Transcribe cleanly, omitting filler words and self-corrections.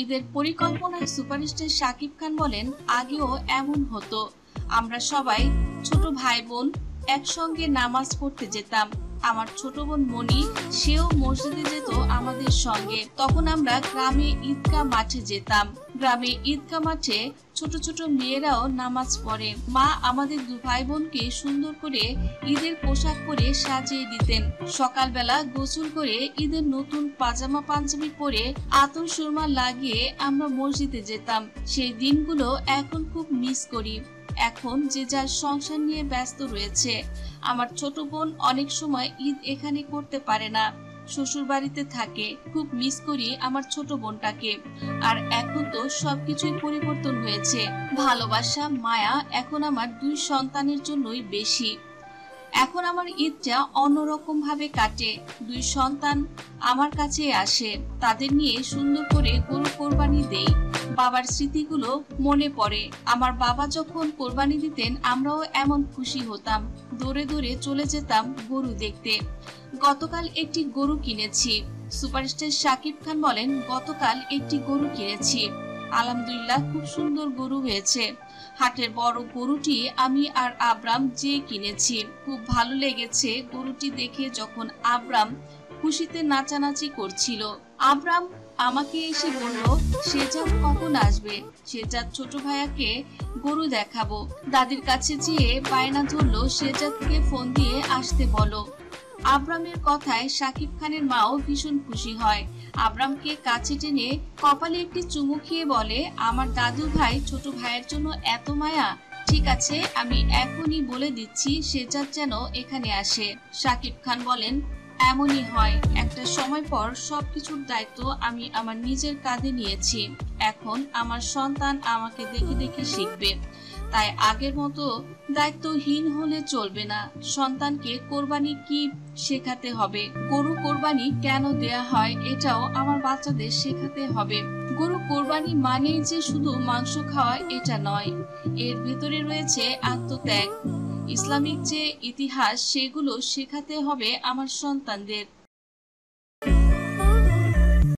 ঈদের পরিকল্পনায় সুপারস্টার শাকিব খান বলেন, আগেও এমন হতো। আমরা সবাই ছোট ভাই বোন একসঙ্গে নামাজ পড়তে যেতাম। আমার ছোট বোন মনি, সেও মসজিদে যেত আমাদের সঙ্গে। তখন আমরা গ্রামে ঈদগাহ মাঠে যেতাম। গ্রামে ঈদগাহ মাঠে ছোট ছোট মেয়েরাও নামাজ পড়ে। মা আমাদের দু ভাই বোনকে সুন্দর করে ঈদের পোশাক পরে সাজিয়ে দিতেন। সকালবেলা গোসল করে ঈদের নতুন পাজামা পাঞ্জাবি পরে আতর সুরমা লাগিয়ে আমরা মসজিদে যেতাম। সেই দিনগুলো এখন খুব মিস করি। এখন যে যার সংসার নিয়ে ব্যস্ত রয়েছে। আমার ছোট বোন অনেক সময় ঈদ এখানে করতে পারে না, শ্বশুর বাড়িতে থাকে। খুব মিস করি আমার ছোট বোনটাকে। আর এখন তো সবকিছুই পরিবর্তন হয়েছে। ভালোবাসা, মায়া এখন আমার দুই সন্তানের জন্যই বেশি। এখন আমার ঈদটা অন্যরকম ভাবে কাটে। দুই সন্তান আমার কাছে আসে, তাদের নিয়ে সুন্দর করে গরু কোরবানি দেই। বাবার স্মৃতিগুলো মনে পড়ে। আমার বাবা যখন কোরবানি দিতেন আমরাও এমন খুশি হতাম, দৌড়ে দৌড়ে চলে যেতাম গরু দেখতে। গতকাল একটি গরু কিনেছি। সুপারস্টার শাকিব খান বলেন, গতকাল একটি গরু কিনেছি। আলহামদুলিল্লাহ, খুব সুন্দর গরু হয়েছে। হাটের বড় গরুটি আমি আর আব্রাম যে কিনেছি। খুব ভালো লেগেছে গরুটি দেখে। যখন আব্রাম খুশিতে নাচানাচি করছিল, আব্রাম আমাকে এসে বলল, শেজাদ কখন আসবে? শেজাদ ছোট ভাইয়াকে গরু দেখাবো। দাদির কাছে যেয়ে বায়না ধরলো, শেজাদকে ফোন দিয়ে আসতে বলো। আব্রামের কথায় শাকিব খানের মাও ভীষণ খুশি হয়। আব্রামকে কাছে টেনে কপালে একটি চুমু খেয়ে বলে, আমার দাদু ভাই ছোট ভাইয়ের জন্য এত মায়া। ঠিক আছে, আমি এখনই বলে দিচ্ছি শেজাদ যেন এখানে আসে। শাকিব খান বলেন, এমনই হয়। একটা সময় পর সবকিছুর দায়িত্ব আমি আমার নিজের কাঁধে নিয়েছি। এখন আমার সন্তান আমাকে দেখে দেখে শিখবে। তাই আগের মতো দায়িত্বহীন হলে চলবে না। সন্তানকে কোরবানি কি শেখাতে হবে, গরু কোরবানি কেন দেয়া হয় এটাও আমার বাচ্চাদের শেখাতে হবে। গরু কোরবানি মানে যে শুধু মাংস খাওয়া এটা নয়, এর ভেতরে রয়েছে আত্মত্যাগ, ইসলামিক যে ইতিহাস, সেগুলো শেখাতে হবে আমার সন্তানদের।